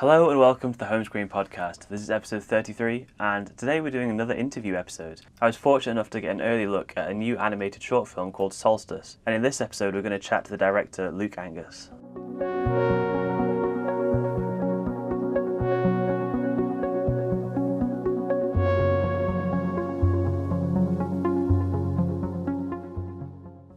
Hello and welcome to the Home Screen Podcast. This is episode 33, and today we're doing another interview episode. I was fortunate enough to get an early look at a new animated short film called Solstice, and in this episode we're going to chat to the director Luke Angus.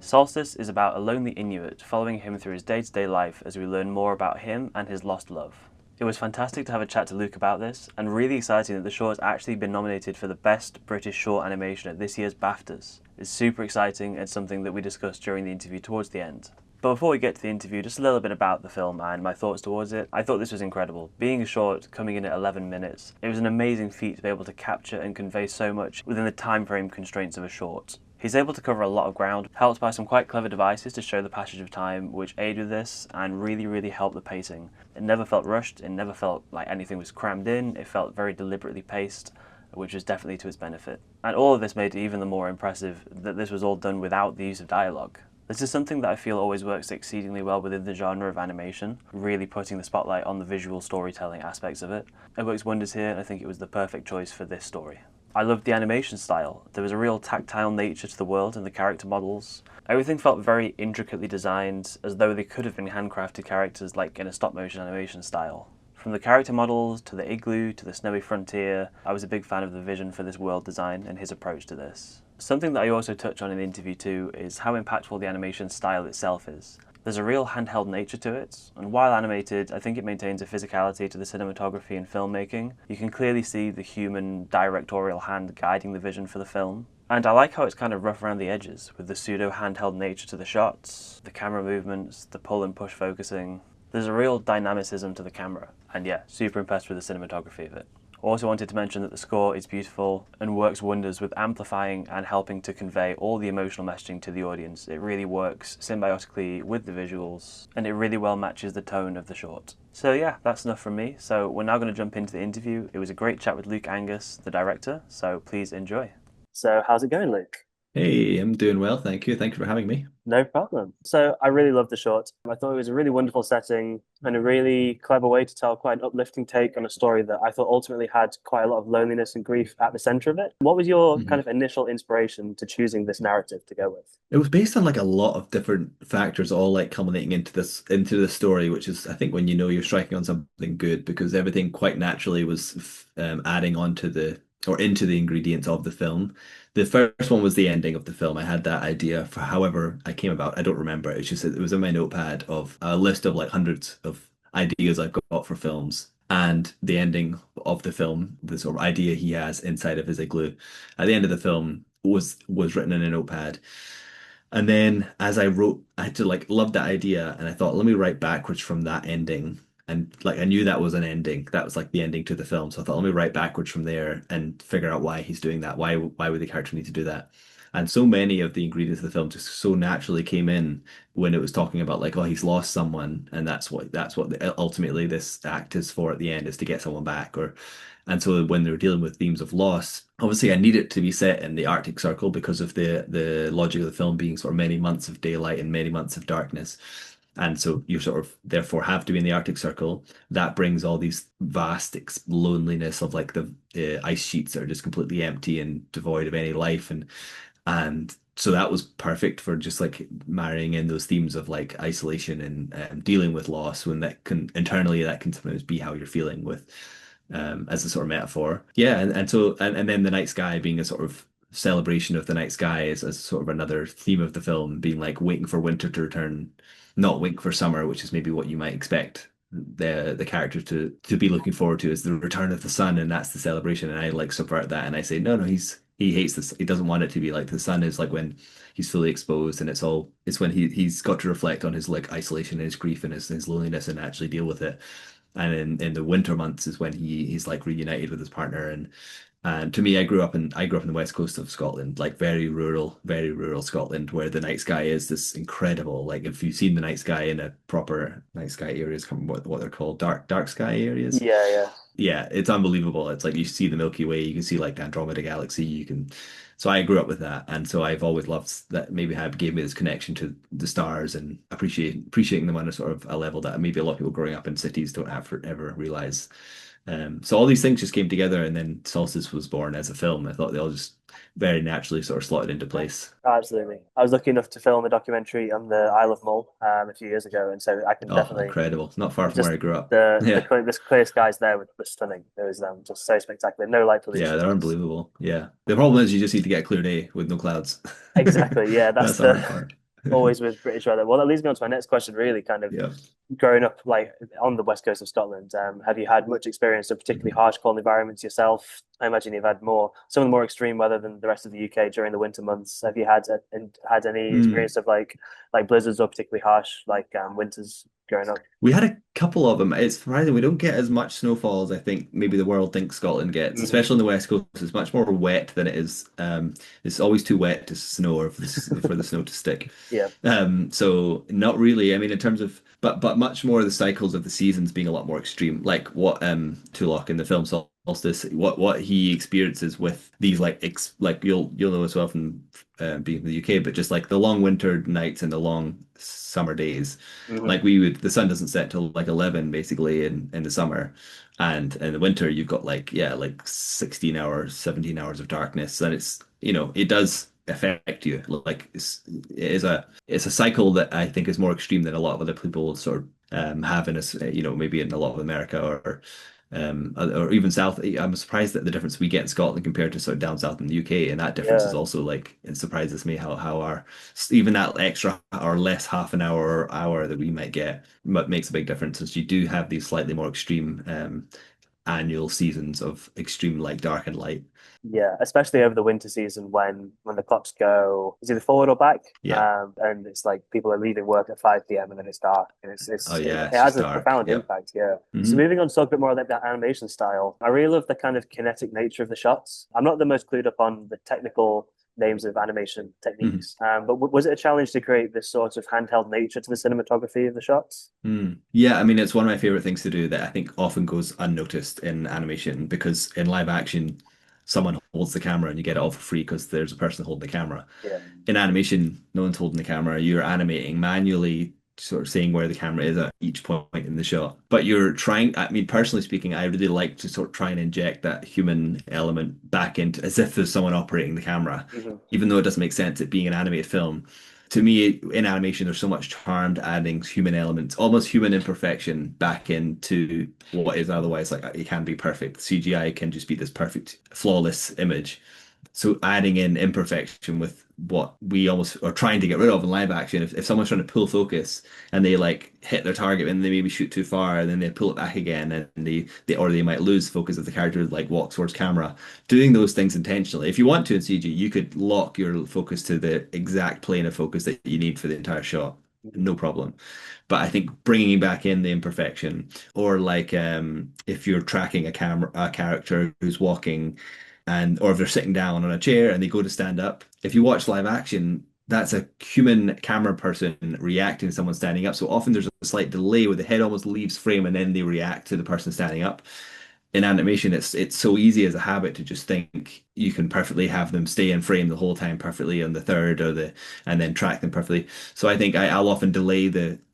Solstice is about a lonely Inuit, following him through his day-to-day life as we learn more about him and his lost love. It was fantastic to have a chat to Luke about this, and really exciting that the short has actually been nominated for the Best British Short Animation at this year's BAFTAs. It's super exciting and something that we discussed during the interview towards the end. But before we get to the interview, just a little bit about the film and my thoughts towards it. I thought this was incredible. Being a short, coming in at 11 minutes, it was an amazing feat to be able to capture and convey so much within the time frame constraints of a short. He's able to cover a lot of ground, helped by some quite clever devices to show the passage of time, which aid with this and really helped the pacing. It never felt rushed, it never felt like anything was crammed in, it felt very deliberately paced, which was definitely to its benefit. And all of this made it even the more impressive that this was all done without the use of dialogue. This is something that I feel always works exceedingly well within the genre of animation, really putting the spotlight on the visual storytelling aspects of it. It works wonders here, and I think it was the perfect choice for this story. I loved the animation style. There was a real tactile nature to the world and the character models. Everything felt very intricately designed, as though they could have been handcrafted characters like in a stop-motion animation style. From the character models, to the igloo, to the snowy frontier, I was a big fan of the vision for this world design and his approach to this. Something that I also touch on in the interview too is how impactful the animation style itself is. There's a real handheld nature to it, and while animated, I think it maintains a physicality to the cinematography and filmmaking. You can clearly see the human directorial hand guiding the vision for the film. And I like how it's kind of rough around the edges, with the pseudo-handheld nature to the shots, the camera movements, the pull and push focusing. There's a real dynamicism to the camera, and yeah, super impressed with the cinematography of it. Also wanted to mention that the score is beautiful and works wonders with amplifying and helping to convey all the emotional messaging to the audience. It really works symbiotically with the visuals, and it really well matches the tone of the short. So yeah, that's enough from me. So we're now going to jump into the interview. It was a great chat with Luke Angus, the director, so please enjoy. So how's it going, Luke? Hey, I'm doing well, thank you. Thank you for having me. No problem. So I really loved the short. I thought it was a really wonderful setting and a really clever way to tell quite an uplifting take on a story that I thought ultimately had quite a lot of loneliness and grief at the center of it. What was your kind Mhm. of initial inspiration to choosing this narrative to go with? It was based on like a lot of different factors, all like culminating into the story, which is I think when you know you're striking on something good because everything quite naturally was adding on to the or into the ingredients of the film. The first one was the ending of the film. I had that idea for however I came about. I don't remember. It's just it was in my notepad of a list of like hundreds of ideas I've got for films. And the ending of the film, the sort of idea he has inside of his igloo at the end of the film was written in a notepad. And then as I wrote, I had to like love that idea, and I thought, let me write backwards from that ending. And like I knew that was an ending. That was like the ending to the film. So I thought, let me write backwards from there and figure out why he's doing that. Why would the character need to do that? And so many of the ingredients of the film just so naturally came in when it was talking about like, oh, he's lost someone, and ultimately this act is for at the end is to get someone back. Or and so when they were dealing with themes of loss, obviously I need it to be set in the Arctic Circle because of the logic of the film being sort of many months of daylight and many months of darkness. And so you sort of therefore have to be in the Arctic Circle. That brings all these vast loneliness of like the ice sheets that are just completely empty and devoid of any life. And so that was perfect for just like marrying in those themes of like isolation and dealing with loss when that can sometimes be how you're feeling with as a sort of metaphor. Yeah, and then the night sky being a sort of celebration of the night sky is as sort of another theme of the film, being like waiting for winter to return, not waiting for summer, which is maybe what you might expect the character to be looking forward to is the return of the sun, and that's the celebration. And I like subvert that, and I say no, he hates this. He doesn't want it to be like the sun is like when he's fully exposed, and it's when he's got to reflect on his like isolation and his grief and his loneliness and actually deal with it. And in the winter months is when he's like reunited with his partner. And to me, I grew up in the west coast of Scotland, like very rural Scotland, where the night sky is this incredible. Like if you've seen the night sky in a proper night sky areas, I can't remember what they're called, dark sky areas. Yeah, yeah. Yeah, it's unbelievable. It's like you see the Milky Way, you can see like the Andromeda Galaxy, you can So I grew up with that, and so I've always loved that. Maybe have gave me this connection to the stars and appreciating them on a sort of a level that maybe a lot of people growing up in cities don't ever realize. So all these things just came together, and then Solstice was born as a film. I thought they all just very naturally sort of slotted into place. Absolutely. I was lucky enough to film a documentary on the Isle of Mull a few years ago, and so I can Oh, definitely incredible! Not far from where just I grew up. the Yeah. clear, this clear skies there was stunning. It was just so spectacular. No light Yeah, pollution. they're It's unbelievable. Yeah. The problem is you just need to get a clear day with no clouds. exactly, yeah. That's That's the hard the part. always with British weather. Well, that leads me on to my next question. Really, kind of Yeah. growing up like on the west coast of Scotland, have you had much experience of particularly Mhm. harsh cold environments yourself? I imagine you've had more some of the more extreme weather than the rest of the UK during the winter months. Have you had any Mm. experience of like blizzards or particularly harsh like winters growing up? We had a couple of them. It's surprising we don't get as much snowfall as I think maybe the world thinks Scotland gets, Hmm. especially on the west coast. It's much more wet than it is. It's always too wet to snow or for the snow to stick. Yeah, So not really. I mean, in terms of, but much more the cycles of the seasons being a lot more extreme. Like what Tulloch in the film Solstice, what he experiences with these like like you'll know as well from being in the UK, but just like the long winter nights and the long summer days. hmm, Like we would, the sun doesn't set till like 11 basically in the summer, and in the winter you've got like yeah like 16 hours, 17 hours of darkness, and it's it does affect you. Like it's a cycle that I think is more extreme than a lot of other people sort of have in us, maybe in a lot of America or even South. I'm surprised at the difference we get in Scotland compared to sort of down south in the UK, and that difference is yeah. also like it surprises me how our even that extra or less half an hour or hour that we might get makes a big difference, since you do have these slightly more extreme annual seasons of extreme like dark and light. Yeah, especially over the winter season when the clocks go is either forward or back, Yeah. and it's like people are leaving work at 5 p.m. and then it's dark, and Oh it yeah, it's has just a dark. profound Yep. impact. Yeah. So Hmm. moving on to talk a bit more about that animation style, I really love the kind of kinetic nature of the shots. I'm not the most clued up on the technical names of animation Hmm. techniques, but was it a challenge to create this sort of handheld nature to the cinematography of the shots? Mm. Yeah, I mean, it's one of my favorite things to do that I think often goes unnoticed in animation, because in live action, someone holds the camera and you get it all for free because there's a person holding the camera. Yeah. In animation, no one's holding the camera. You're animating manually, sort of saying where the camera is at each point in the shot. But you're trying, I mean, personally speaking, I really like to sort of try and inject that human element back into as if there's someone operating the camera, Mhm. even though it doesn't make sense it being an animated film. To me, in animation, there's so much charm to adding human elements, almost human imperfection back into what is otherwise like it can be perfect. CGI can just be this perfect, flawless image. So adding in imperfection with what we almost are trying to get rid of in live action, if someone's trying to pull focus and they like hit their target and they maybe shoot too far and then they pull it back again and they might lose focus if the character like walks towards camera. Doing those things intentionally. If you want to in CG, you could lock your focus to the exact plane of focus that you need for the entire shot. No problem. But I think bringing back in the imperfection, or like if you're tracking a character who's walking, and or if they're sitting down on a chair and they go to stand up, if you watch live action, that's a human camera person reacting to someone standing up. So often there's a slight delay where the head almost leaves frame and then they react to the person standing up. In animation, it's so easy as a habit to just think you can perfectly have them stay in frame the whole time perfectly on the third and then track them perfectly. So I think I'll often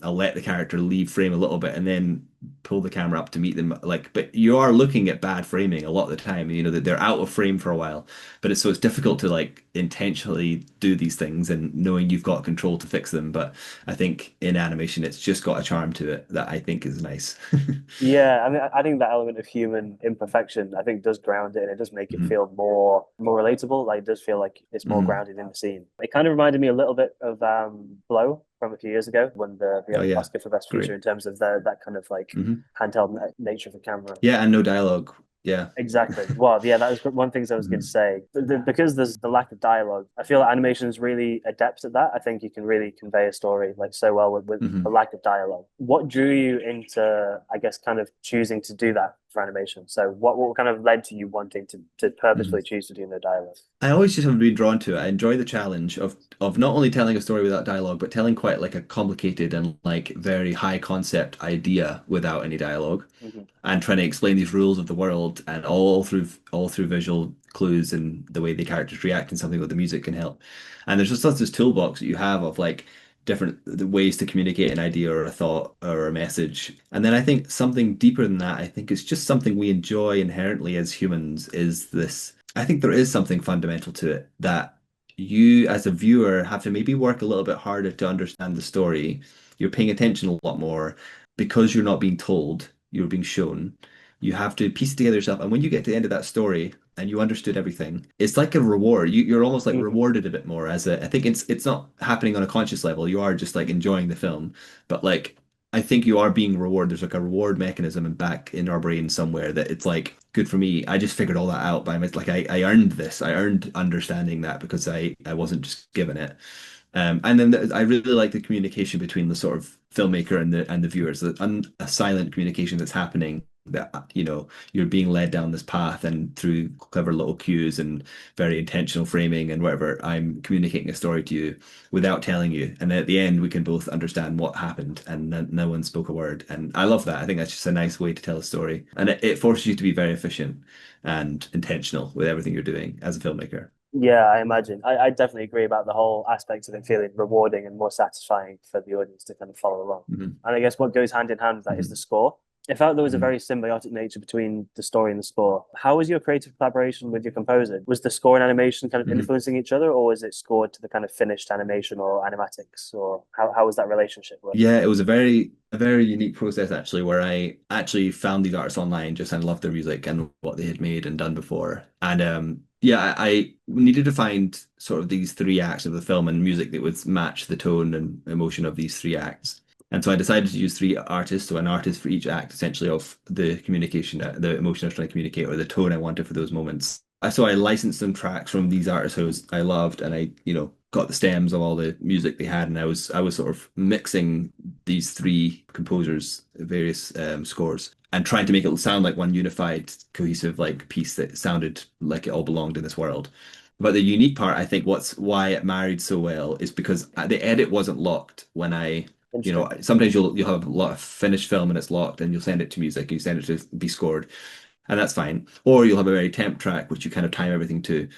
I'll let the character leave frame a little bit and then pull the camera up to meet them. Like, but you are looking at bad framing a lot of the time, that they're out of frame for a while. But it's difficult to like intentionally do these things and knowing you've got control to fix them. But I think in animation, it's just got a charm to it that I think is nice. Yeah, I mean, I think that element of human imperfection, I think, does ground it and it does make it Mhm. feel more relatable. Like, it does feel like it's more Mhm. grounded in the scene. It kind of reminded me a little bit of Blow from a few years ago when the Oh yeah, Oscar for Best Feature great. in terms of that kind of like Hmm. handheld nature of the camera. Yeah, and no dialogue. Yeah. Exactly. Well, yeah, that was one thing I was going to Mhm. say. Because there's the lack of dialogue, I feel like animation is really adept at that. I think you can really convey a story like so well with the Hmm. lack of dialogue. What drew you into, I guess, kind of choosing to do that for animation? So what kind of led to you wanting to purposefully Hmm. choose to do no dialogue? I always just have been drawn to it. I enjoy the challenge of not only telling a story without dialogue, but telling quite like a complicated and like very high concept idea without any dialogue, Hmm. and trying to explain these rules of the world and all through visual clues and the way the characters react and something with the music can help. And there's just such this toolbox that you have of like different ways to communicate an idea or a thought or a message. And then I think something deeper than that, I think it's just something we enjoy inherently as humans is this. I think there is something fundamental to it that you as a viewer have to maybe work a little bit harder to understand the story. You're paying attention a lot more because you're not being told, you're being shown. You have to piece it together yourself. And when you get to the end of that story and you understood everything, it's like a reward. You're almost like Hmm. rewarded a bit more as a, I think it's not happening on a conscious level. You are just like enjoying the film. But like I think you are being rewarded. There's like a reward mechanism and back in our brain somewhere that it's like good for me. I just figured all that out by like I earned this. I earned understanding that because I wasn't just given it. And then I really like the communication between the sort of filmmaker and the viewers, a silent communication that's happening that you're being led down this path and through clever little cues and very intentional framing and whatever, I'm communicating a story to you without telling you. And at the end, we can both understand what happened and no one spoke a word. And I love that. I think that's just a nice way to tell a story. And it forces you to be very efficient and intentional with everything you're doing as a filmmaker. Yeah, I imagine. I definitely agree about the whole aspect of it feeling rewarding and more satisfying for the audience to kind of follow along. Hmm. And I guess what goes hand in hand with that is the Hmm. score. It felt there was a Hmm. very symbiotic nature between the story and the score. How was your creative collaboration with your composer? Was the score and animation kind of Hmm. influencing each other, or was it scored to the kind of finished animation or animatics, or how was that relationship working? Yeah, it was a very unique process actually, where I actually found these artists online just and loved their music and what they had made and done before. And yeah, I needed to find sort of these three acts of the film and music that would match the tone and emotion of these three acts. And so I decided to use three artists, so an artist for each act, essentially, of the communication, the emotion I was trying to communicate, or the tone I wanted for those moments. So I licensed some tracks from these artists I loved, and I, got the stems of all the music they had, and I was sort of mixing these three composers' various scores and trying to make it sound like one unified, cohesive like piece that sounded like it all belonged in this world. But the unique part, I think, why it married so well is because the edit wasn't locked when Interesting. sometimes you'll have a lot of finished film and it's locked, and you'll send it to music, you send it to be scored, and that's fine. Or you'll have a very temp track, which you kind of time everything to.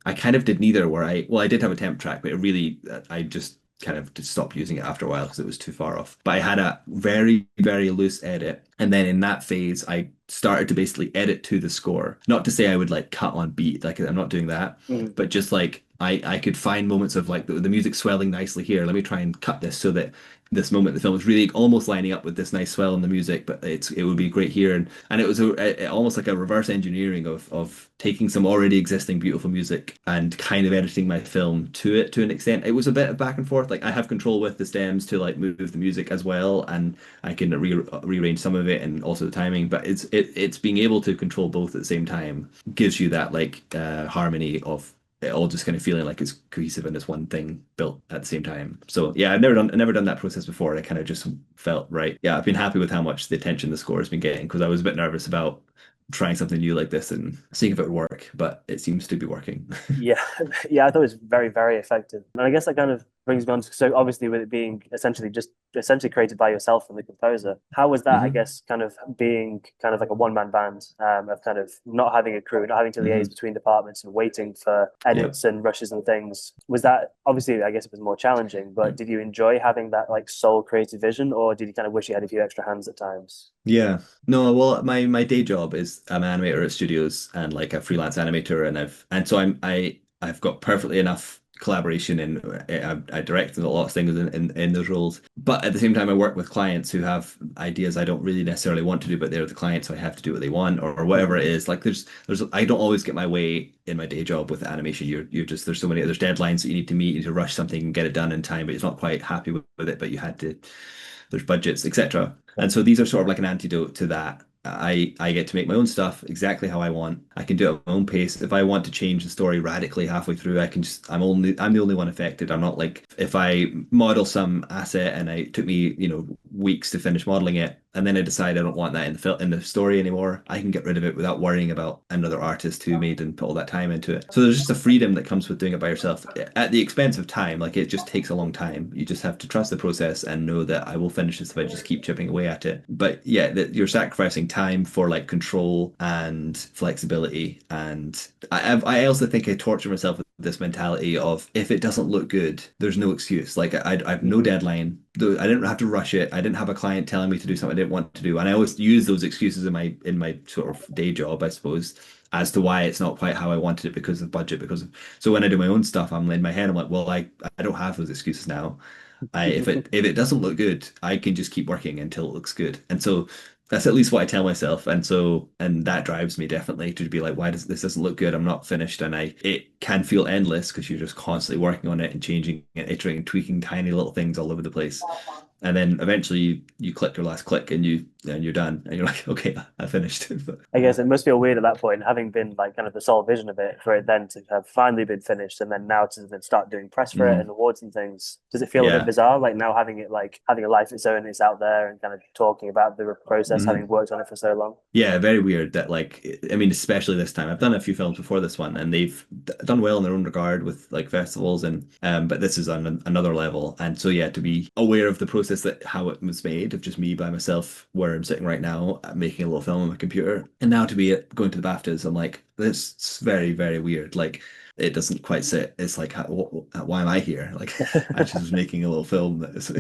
I kind of did neither, where I did have a temp track, but it really, I just kind of just stopped using it after a while because it was too far off. But I had a very, very loose edit. And then in that phase, I started to basically edit to the score. Not to say I would like cut on beat, like I'm not doing that, Mm. but just like I could find moments of like the music swelling nicely here. Let me try and cut this so that this moment in the film is really almost lining up with this nice swell in the music, but it would be great here. And it was almost like a reverse engineering of taking some already existing beautiful music and kind of editing my film to it to an extent. It was a bit of back and forth. Like I have control with the stems to like move the music as well, and I can rearrange some of it and also the timing. But it's being able to control both at the same time gives you that like harmony of it all just kind of feeling like it's cohesive and it's one thing built at the same time. So yeah, I've never done that process before. And I kind of just felt right. Yeah, I've been happy with how much the attention the score has been getting because I was a bit nervous about trying something new like this and seeing if it would work, but it seems to be working. Yeah, yeah, I thought it was very, very effective. And I guess that kind of brings me on to, so obviously with it being essentially created by yourself and the composer, how was that, I Hmm. guess, kind of being kind of like a one-man band, of kind of not having a crew, not having to liaise Hmm. between departments and waiting for Yeah. edits and rushes and things. Was that obviously, I guess it was more challenging, but did you enjoy having that like sole creative vision, or did you kind of wish you had a few extra hands at times? Yeah. No, well, my day job is I'm an animator at studios and like a freelance animator, and so I've got perfectly enough collaboration and I direct a lot of things in those roles. But at the same time, I work with clients who have ideas I don't really necessarily want to do, but they're the clients, so I have to do what they want or whatever Mhm. it is. Like there's I don't always get my way in my day job with animation. You're just there's deadlines that you need to meet, you need to rush something and get it done in time, but you're not quite happy with it, but you had to there's budgets, etc. And so these are sort of like an antidote to that. I get to make my own stuff exactly how I want. I can do it at my own pace. If I want to change the story radically halfway through, I can just I'm the only one affected. I'm not like if I model some asset and it took me, weeks to finish modeling it, and then I decide I don't want that in the story anymore. I can get rid of it without worrying about another artist who made and put all that time into it. So there's just a freedom that comes with doing it by yourself at the expense of time. Like it just takes a long time. You just have to trust the process and know that I will finish this if I just keep chipping away at it. But yeah, that you're sacrificing time for like control and flexibility. And I also think I torture myself with this mentality of if it doesn't look good, there's no excuse. Like I have no deadline. I didn't have to rush it. I didn't have a client telling me to do something I didn't want to do. And I always use those excuses in my sort of day job, I suppose, as to why it's not quite how I wanted it because of budget, because of so when I do my own stuff, I'm in my head, I'm like, well, I don't have those excuses now. If it doesn't look good, I can just keep working until it looks good. And so that's at least what I tell myself. And that drives me definitely to be like, why does this doesn't look good? I'm not finished. And it can feel endless because you're just constantly working on it and changing it, iterating, tweaking tiny little things all over the place. And then eventually you click your last click and you're done and you're like, okay, I finished. But, I guess it must feel weird at that point, having been like kind of the sole vision of it, for it then to have finally been finished, and then now to then start doing press for it and awards and things. Does it feel a bit yeah. bizarre, like now having it like having a life of its own, it's out there and kind of talking about the process, having worked on it for so long? Yeah, very weird that like I mean, especially this time. I've done a few films before this one, and they've done well in their own regard with like festivals, and but this is on another level. And so yeah, to be aware of the process that how it was made, of just me by myself, where I'm sitting right now, making a little film on my computer, and now to be going to the BAFTAs, I'm like, this is very, very weird. Like it doesn't quite sit. It's like, why am I here? Like I just was making a little film that is,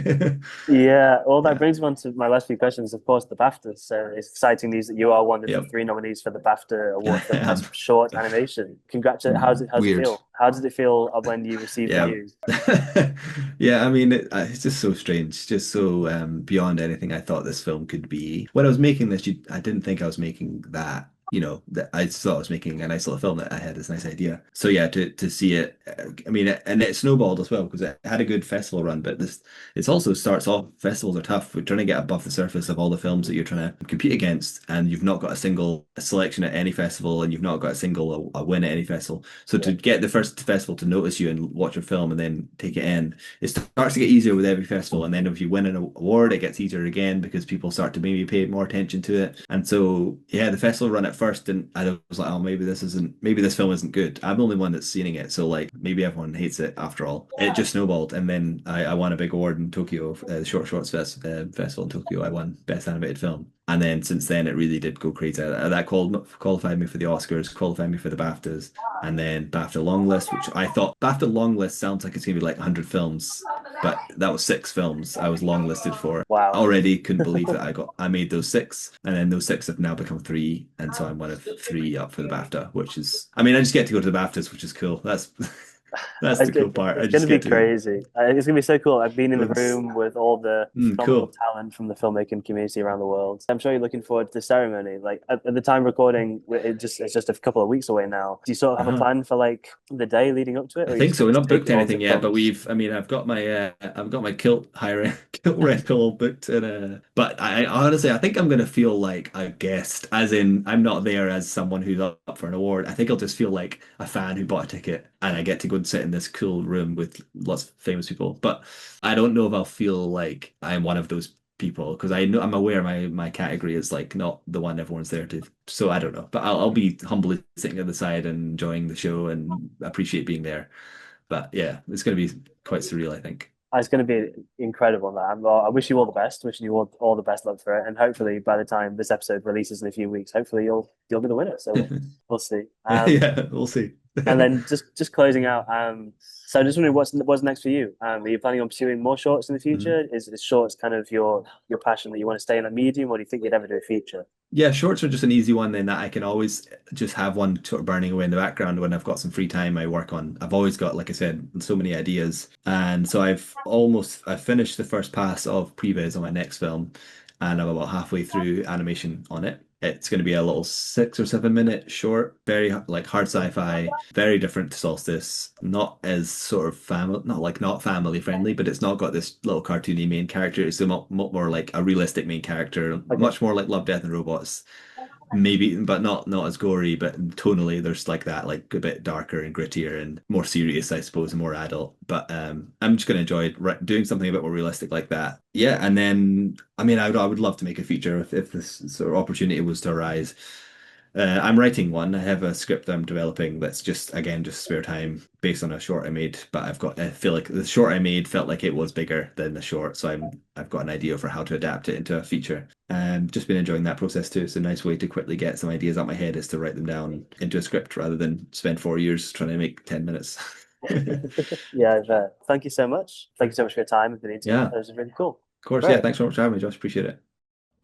Yeah, well, that yeah, brings me on to my last few questions. Of course, the BAFTAs. So it's exciting news that you are one of the yep. three nominees for the BAFTA award for best Um, short animation. Congratulations! How's it weird. feel? How did it feel when you received the Yeah. news? Yeah, I mean, it's just so strange, just so beyond anything I thought this film could be. When I was making this, I didn't think I was making that. That I thought I was making a nice little film that I had this nice idea. So yeah, to see it, I mean, and it snowballed as well because it had a good festival run. But it also starts off. Festivals are tough. We're trying to get above the surface of all the films that you're trying to compete against, and you've not got a single selection at any festival, and you've not got a single a win at any festival. So to get the first festival to notice you and watch your film and then take it in, it starts to get easier with every festival. And then if you win an award, it gets easier again because people start to maybe pay more attention to it. And so yeah, the festival run at first, and I was like, oh, maybe this film isn't good. I'm the only one that's seeing it, so like maybe everyone hates it after all. It just snowballed, and then I won a big award in Tokyo, the Short Shorts Festival in Tokyo. I won Best Animated Film. And then since then, it really did go crazy. That qualified me for the Oscars, qualified me for the BAFTAs, and then BAFTA long list, which I thought BAFTA long list sounds like it's gonna be like 100 films, but that was 6 films I was longlisted for. I Wow. already couldn't believe that I made those 6, and then those 6 have now become 3, and so I'm one of 3 up for the BAFTA, which is, I mean, I just get to go to the BAFTAs, which is cool. That's the cool part. I It's going just to be get to. crazy. It's going to be so cool. I've been in the It's room with all the phenomenal cool. talent from the filmmaking community around the world. I'm sure you're looking forward to the ceremony. Like at the time recording, it's just a couple of weeks away now. Do you sort of have a Uh-huh. plan for like the day leading up to it, I or are you think just so. going We've to not take booked it all as anything it yet, but comes? I mean, I've got my kilt hiring, kilt rental all booked, and but I honestly, I think I'm gonna feel like a guest, as in I'm not there as someone who's up for an award. I think I'll just feel like a fan who bought a ticket, and I get to go and sit in this cool room with lots of famous people. But I don't know if I'll feel like I'm one of those people because I know I'm aware my category is like not the one everyone's there to. So I don't know, but I'll be humbly sitting at the side and enjoying the show and appreciate being there. But yeah, it's going to be quite surreal, I think. It's going to be incredible, man. Well, I wish you all the best. Wishing you all the best luck for it, and hopefully by the time this episode releases in a few weeks, hopefully you'll be the winner. So we'll see. Yeah, we'll see. And then just closing out. So just wondering what's next for you. Are you planning on pursuing more shorts in the Mhm. future? Is shorts kind of your passion that you want to stay in a medium, or do you think you'd ever do a feature? Yeah, shorts are just an easy one then that I can always just have one sort of burning away in the background when I've got some free time I work on. I've always got, like I said, so many ideas. And so I've finished the first pass of previs on my next film and I'm about halfway through animation on it. It's going to be a little 6 or 7 minute short, very like hard sci-fi, very different to Solstice. Not as sort of family, not family friendly, but it's not got this little cartoony main character. It's a more like a realistic main character, Okay. much more like Love, Death and Robots. maybe, but not as gory, but tonally there's like that, like a bit darker and grittier and more serious, I suppose, and more adult. But I'm just gonna enjoy doing something a bit more realistic like that. Yeah, and then I mean, I would love to make a feature if this sort of opportunity was to arise. I'm writing one. I have a script I'm developing that's just, again, just spare time based on a short I made. But I feel like the short I made felt like it was bigger than the short. So I've got an idea for how to adapt it into a feature. Just been enjoying that process too. It's a nice way to quickly get some ideas out my head is to write them down into a script rather than spend 4 years trying to make 10 minutes. Yeah, thank you so much. Thank you so much for your time and for the interview. Yeah, That was really cool. of course. Yeah, Great. thanks so much for having me, Josh. Appreciate it.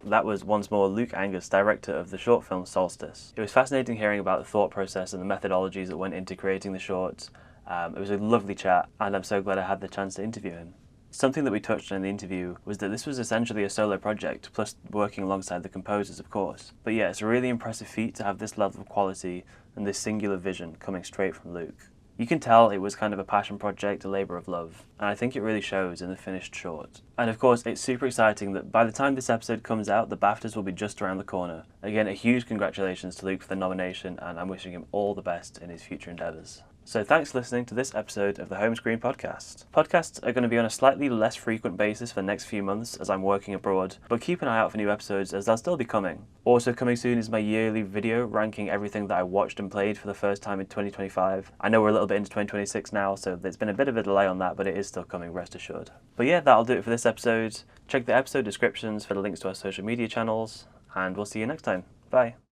That was once more Luke Angus, director of the short film Solstice. It was fascinating hearing about the thought process and the methodologies that went into creating the shorts. It was a lovely chat, and I'm so glad I had the chance to interview him. Something that we touched on in the interview was that this was essentially a solo project, plus working alongside the composers, of course. But yeah, it's a really impressive feat to have this level of quality and this singular vision coming straight from Luke. You can tell it was kind of a passion project, a labour of love, and I think it really shows in the finished short. And of course, it's super exciting that by the time this episode comes out, the BAFTAs will be just around the corner. Again, a huge congratulations to Luke for the nomination, and I'm wishing him all the best in his future endeavours. So thanks for listening to this episode of the Home Screen Podcast. Podcasts are going to be on a slightly less frequent basis for the next few months as I'm working abroad, but keep an eye out for new episodes as they'll still be coming. Also coming soon is my yearly video ranking everything that I watched and played for the first time in 2025. I know we're a little bit into 2026 now, so there's been a bit of a delay on that, but it is still coming, rest assured. But yeah, that'll do it for this episode. Check the episode descriptions for the links to our social media channels, and we'll see you next time. Bye.